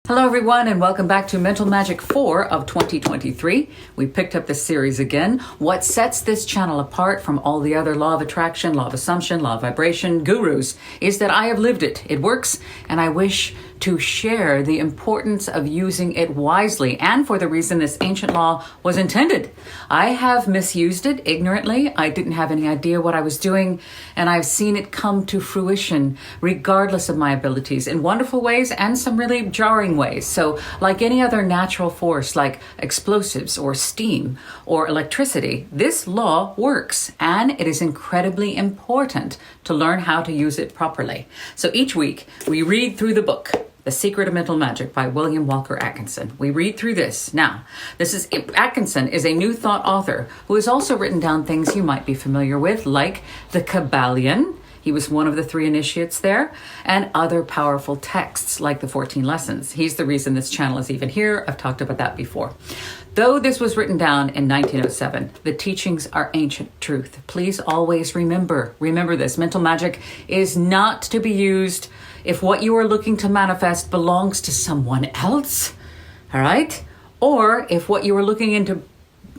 Hello everyone and welcome back to Mental Magic 4 of 2023. We picked up this series again. What sets this channel apart from all the other law of attraction, law of assumption, law of vibration gurus is that I have lived it. It works, and I wish to share the importance of using it wisely and for the reason this ancient law was intended. I have misused it ignorantly. I didn't have any idea what I was doing, and I've seen it come to fruition regardless of my abilities in wonderful ways and some really jarring ways. So like any other natural force like explosives or steam or electricity, this law works, and it is incredibly important to learn how to use it properly. So each week we read through the book The Secret of Mental Magic by William Walker Atkinson. We read through this. Now, Atkinson is a New Thought author who has also written down things you might be familiar with, like the Kabbalion. He was one of the 3 initiates there, and other powerful texts like the 14 Lessons. He's the reason this channel is even here. I've talked about that before. Though this was written down in 1907, the teachings are ancient truth. Please always remember this. Mental magic is not to be used if what you are looking to manifest belongs to someone else, all right? Or if what you are looking into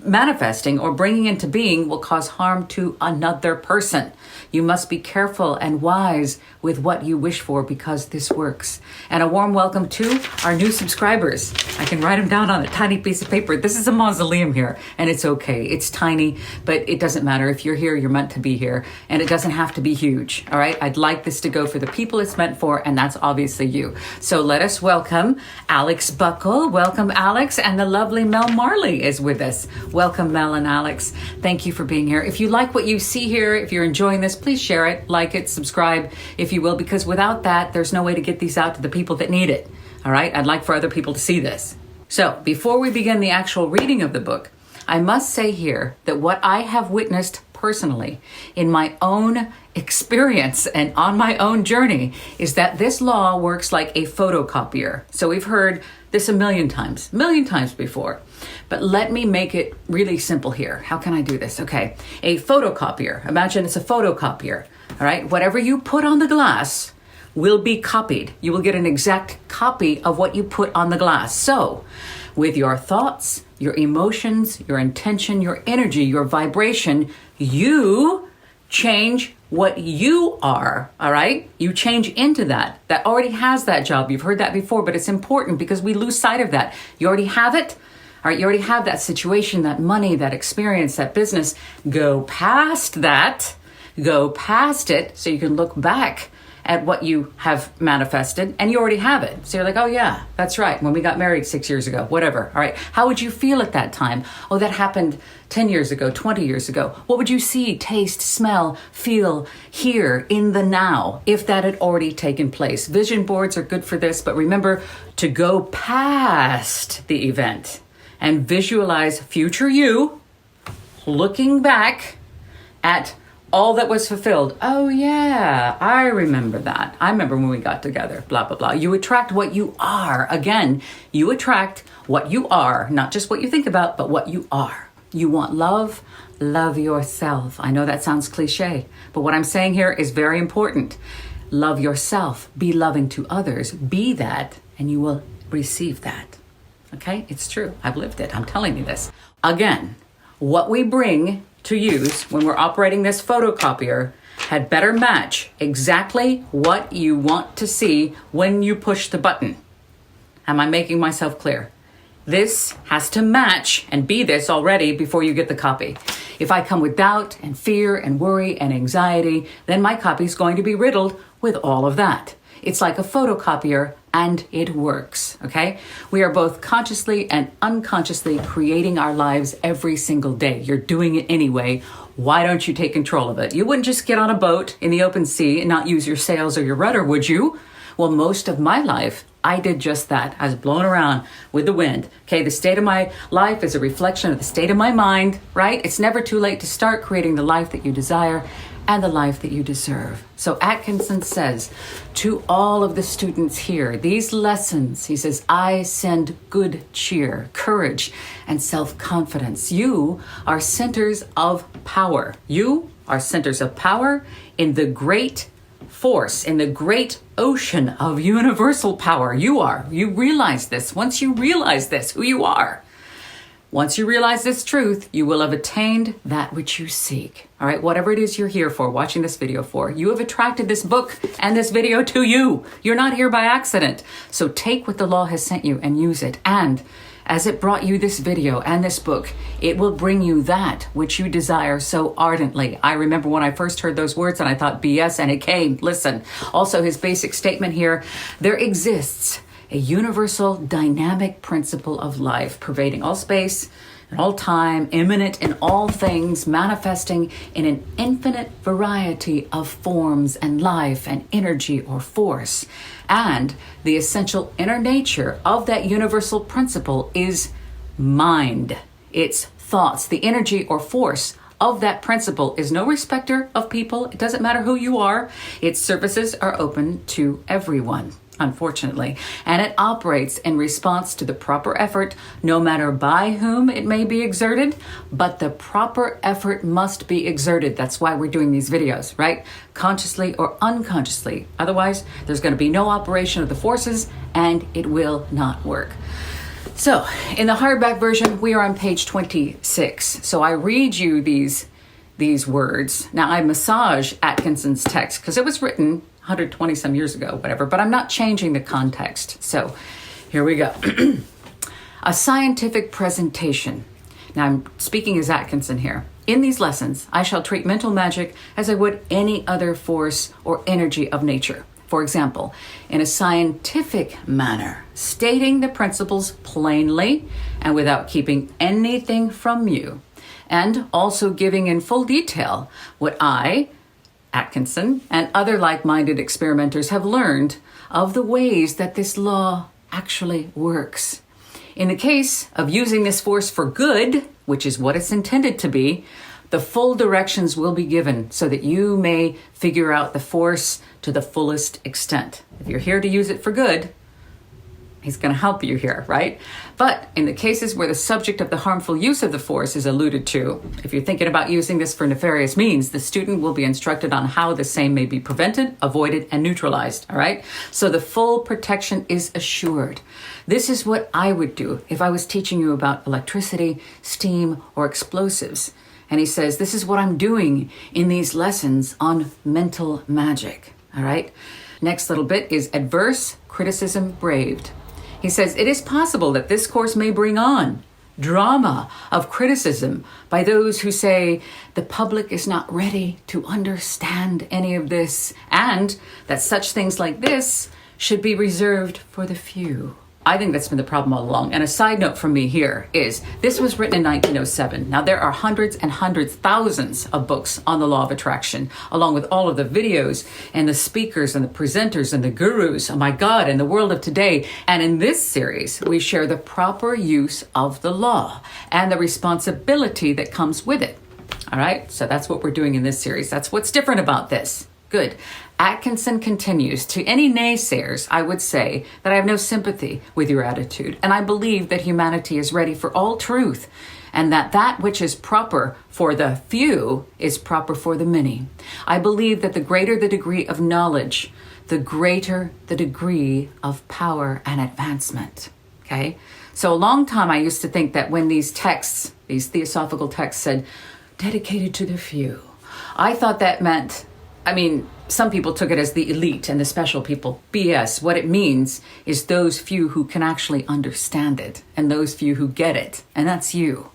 manifesting or bringing into being will cause harm to another person. You must be careful and wise with what you wish for, because this works. And a warm welcome to our new subscribers. I can write them down on a tiny piece of paper. This is a mausoleum here, and it's okay. It's tiny, but it doesn't matter. If you're here, you're meant to be here, and it doesn't have to be huge, all right? I'd like this to go for the people it's meant for, and that's obviously you. So let us welcome Alex Buckle. Welcome, Alex, and the lovely Mel Marley is with us. Welcome, Mel and Alex. Thank you for being here. If you like what you see here, if you're enjoying this, please share it, like it, subscribe, if you will, because without that, there's no way to get these out to the people that need it. All right? I'd like for other people to see this. So before we begin the actual reading of the book, I must say here that what I have witnessed personally in my own experience and on my own journey is that this law works like a photocopier. So we've heard this a million times before. But let me make it really simple here. How can I do this? Okay, a photocopier. Imagine it's a photocopier. All right, whatever you put on the glass will be copied. You will get an exact copy of what you put on the glass. So with your thoughts, your emotions, your intention, your energy, your vibration, you change what you are, all right? You change into that. That already has that job. You've heard that before, but it's important because we lose sight of that. You already have it, all right? You already have that situation, that money, that experience, that business. Go past that, go past it so you can look back at what you have manifested, and you already have it. So you're like, oh yeah, that's right. When we got married 6 years ago, whatever. All right. How would you feel at that time? Oh, that happened 10 years ago, 20 years ago. What would you see, taste, smell, feel, hear in the now if that had already taken place? Vision boards are good for this, but remember to go past the event and visualize future you looking back at all that was fulfilled. Oh yeah, I remember that. I remember when we got together, blah, blah, blah. You attract what you are. Again, you attract what you are, not just what you think about, but what you are. You want love, love yourself. I know that sounds cliche, but what I'm saying here is very important. Love yourself, be loving to others, be that, and you will receive that. Okay, it's true. I've lived it. I'm telling you this. Again, what we bring to use when we're operating this photocopier had better match exactly what you want to see when you push the button. Am I making myself clear? This has to match and be this already before you get the copy. If I come with doubt and fear and worry and anxiety, then my copy is going to be riddled with all of that. It's like a photocopier, and it works, okay? We are both consciously and unconsciously creating our lives every single day. You're doing it anyway. Why don't you take control of it? You wouldn't just get on a boat in the open sea and not use your sails or your rudder, would you? Well, most of my life, I did just that. I was blown around with the wind. Okay, the state of my life is a reflection of the state of my mind, right? It's never too late to start creating the life that you desire and the life that you deserve. So Atkinson says to all of the students here, these lessons, he says, I send good cheer, courage, and self-confidence. You are centers of power. You are centers of power in the great force in the great ocean of universal power. You are. You realize this. Once you realize this, who you are. Once you realize this truth, you will have attained that which you seek. All right, whatever it is you're here for, watching this video for, you have attracted this book and this video to you. You're not here by accident. So take what the law has sent you and use it. And as it brought you this video and this book, it will bring you that which you desire so ardently. I remember when I first heard those words and I thought BS, and it came. Listen, also his basic statement here, there exists a universal dynamic principle of life pervading all space and all time, immanent in all things, manifesting in an infinite variety of forms and life and energy or force. And the essential inner nature of that universal principle is mind. Its thoughts, the energy or force of that principle is no respecter of people. It doesn't matter who you are. Its services are open to everyone, unfortunately, and it operates in response to the proper effort, no matter by whom it may be exerted, but the proper effort must be exerted. That's why we're doing these videos, right? Consciously or unconsciously. Otherwise, there's going to be no operation of the forces and it will not work. So, in the hardback version, we are on page 26. So I read you these words. Now, I massage Atkinson's text because it was written 120 some years ago, whatever, but I'm not changing the context. So here we go. A scientific presentation. Now I'm speaking as Atkinson here. In these lessons, I shall treat mental magic as I would any other force or energy of nature. For example, in a scientific manner, stating the principles plainly and without keeping anything from you, and also giving in full detail what I, Atkinson, and other like-minded experimenters have learned of the ways that this law actually works. In the case of using this force for good, which is what it's intended to be, the full directions will be given so that you may figure out the force to the fullest extent. If you're here to use it for good, he's going to help you here, right? But in the cases where the subject of the harmful use of the force is alluded to, if you're thinking about using this for nefarious means, the student will be instructed on how the same may be prevented, avoided, and neutralized, all right? So the full protection is assured. This is what I would do if I was teaching you about electricity, steam, or explosives. And he says, this is what I'm doing in these lessons on mental magic, all right? Next little bit is adverse criticism braved. He says, it is possible that this course may bring on drama of criticism by those who say the public is not ready to understand any of this, and that such things like this should be reserved for the few. I think that's been the problem all along. And a side note from me here is, this was written in 1907. Now there are hundreds and hundreds, thousands of books on the law of attraction, along with all of the videos and the speakers and the presenters and the gurus, oh my God, in the world of today. And in this series, we share the proper use of the law and the responsibility that comes with it. All right, so that's what we're doing in this series. That's what's different about this. Good. Atkinson continues, to any naysayers, I would say that I have no sympathy with your attitude, and I believe that humanity is ready for all truth, and that that which is proper for the few is proper for the many. I believe that the greater the degree of knowledge, the greater the degree of power and advancement. Okay? So a long time I used to think that when these texts, these theosophical texts said, dedicated to the few, I thought that meant, some people took it as the elite and the special people. BS. What it means is those few who can actually understand it and those few who get it. And that's you.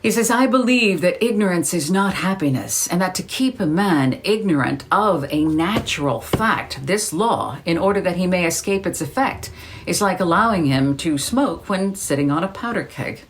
He says, I believe that ignorance is not happiness, and that to keep a man ignorant of a natural fact, this law, in order that he may escape its effect, is like allowing him to smoke when sitting on a powder keg,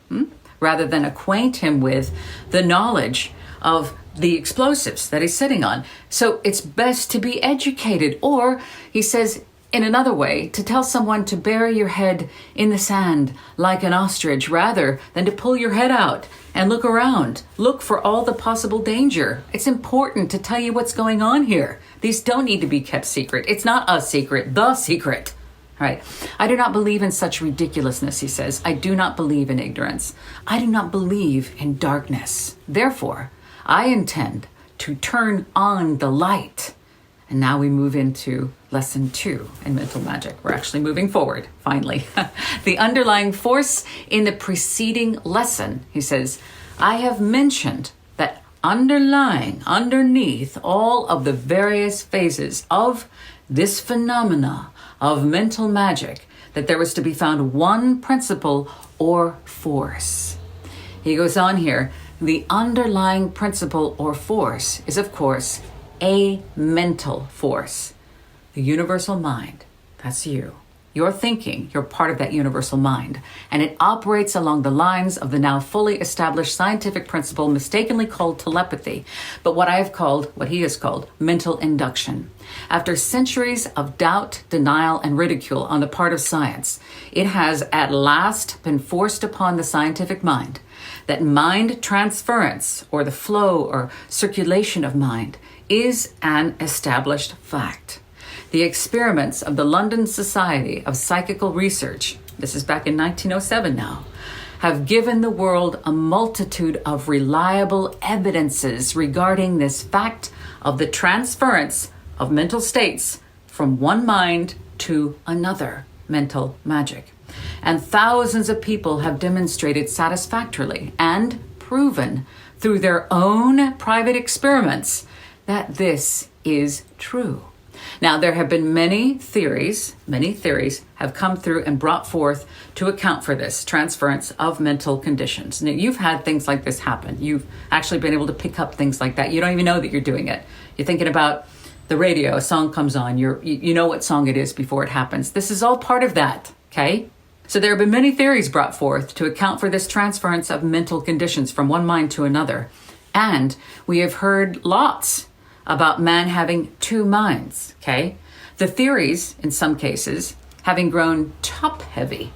rather than acquaint him with the knowledge of the explosives that he's sitting on. So it's best to be educated. Or, he says, in another way, to tell someone to bury your head in the sand like an ostrich, rather than to pull your head out and look around. Look for all the possible danger. It's important to tell you what's going on here. These don't need to be kept secret. It's not a secret, the secret. All right. I do not believe in such ridiculousness, he says. I do not believe in ignorance. I do not believe in darkness. Therefore, I intend to turn on the light And now we move into lesson 2 in mental magic. We're actually moving forward, finally. The underlying force in the preceding lesson, he says, I have mentioned that underneath all of the various phases of this phenomena of mental magic, that there was to be found one principle or force. He goes on here, the underlying principle or force is, of course, a mental force. The universal mind, that's you. You're thinking, you're part of that universal mind, and it operates along the lines of the now fully established scientific principle mistakenly called telepathy, but what he has called mental induction. After centuries of doubt, denial, and ridicule on the part of science, it has at last been forced upon the scientific mind that mind transference, or the flow or circulation of mind, is an established fact. The experiments of the London Society of Psychical Research, this is back in 1907 now, have given the world a multitude of reliable evidences regarding this fact of the transference of mental states from one mind to another mental magic. And thousands of people have demonstrated satisfactorily and proven through their own private experiments that this is true. Now, there have been many theories have come through and brought forth to account for this transference of mental conditions. Now, you've had things like this happen. You've actually been able to pick up things like that. You don't even know that you're doing it. You're thinking about the radio, a song comes on, you know what song it is before it happens. This is all part of that, okay? So there have been many theories brought forth to account for this transference of mental conditions from one mind to another. And we have heard lots about man having two minds, okay? The theories, in some cases, having grown top heavy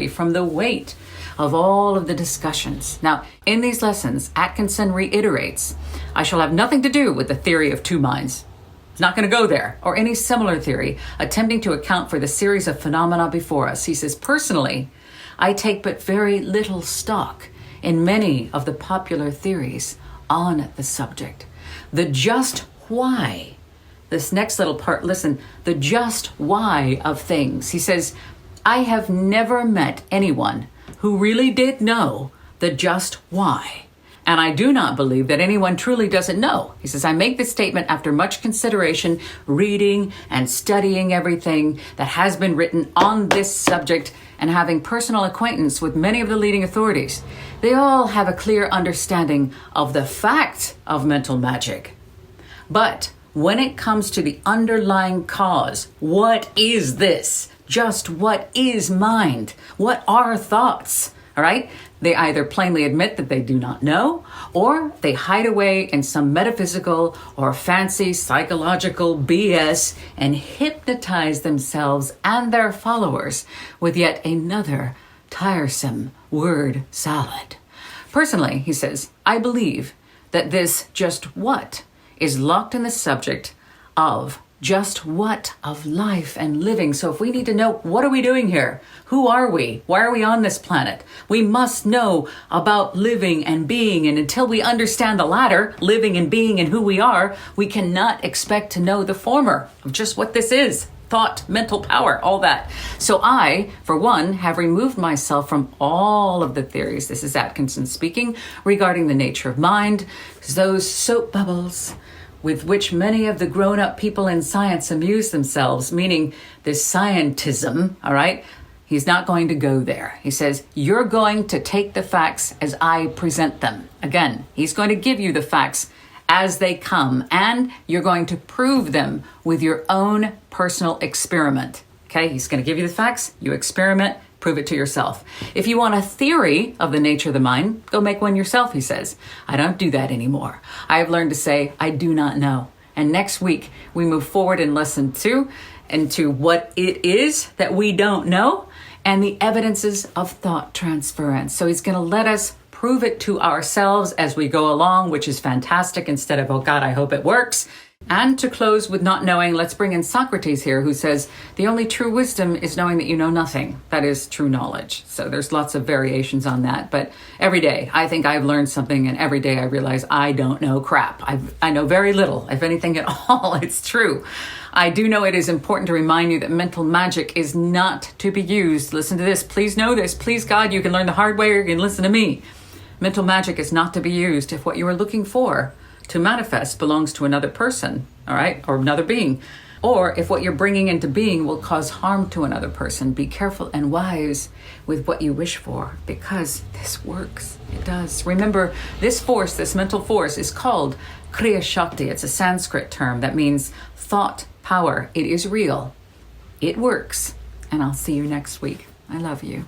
from the weight of all of the discussions. Now, in these lessons, Atkinson reiterates, I shall have nothing to do with the theory of two minds. It's not going to go there, or any similar theory, attempting to account for the series of phenomena before us. He says, personally, I take but very little stock in many of the popular theories on the subject. The just why, this next little part, listen, the just why of things. He says, I have never met anyone who really did know the just why. And I do not believe that anyone truly doesn't know. He says, I make this statement after much consideration, reading and studying everything that has been written on this subject and having personal acquaintance with many of the leading authorities. They all have a clear understanding of the fact of mental magic. But when it comes to the underlying cause, what is this? Just what is mind? What are thoughts? All right? They either plainly admit that they do not know, or they hide away in some metaphysical or fancy psychological BS and hypnotize themselves and their followers with yet another tiresome word salad. Personally, he says, I believe that this just what is locked in the subject of just what of life and living. So if we need to know, what are we doing here? Who are we? Why are we on this planet? We must know about living and being. And until we understand the latter, living and being and who we are, we cannot expect to know the former of just what this is. Thought, mental power, all that. So I, for one, have removed myself from all of the theories, this is Atkinson speaking, regarding the nature of mind, those soap bubbles with which many of the grown-up people in science amuse themselves, meaning this scientism, all right? He's not going to go there. He says, you're going to take the facts as I present them. Again, he's going to give you the facts as they come, and you're going to prove them with your own personal experiment. Okay, he's going to give you the facts, you experiment, prove it to yourself. If you want a theory of the nature of the mind, go make one yourself, he says. I don't do that anymore. I have learned to say, I do not know. And next week, we move forward in lesson 2 into what it is that we don't know and the evidences of thought transference. So he's going to let us prove it to ourselves as we go along, which is fantastic, instead of, oh God, I hope it works. And to close with not knowing, let's bring in Socrates here, who says, the only true wisdom is knowing that you know nothing. That is true knowledge. So there's lots of variations on that. But every day, I think I've learned something, and every day I realize I don't know crap. I know very little, if anything at all. It's true. I do know it is important to remind you that mental magic is not to be used. Listen to this. Please know this. Please, God, you can learn the hard way or you can listen to me. Mental magic is not to be used if what you are looking for to manifest belongs to another person, all right, or another being, or if what you're bringing into being will cause harm to another person. Be careful and wise with what you wish for, because this works. It does. Remember, this force, this mental force, is called Kriya Shakti. It's a Sanskrit term that means thought power. It is real. It works. And I'll see you next week. I love you.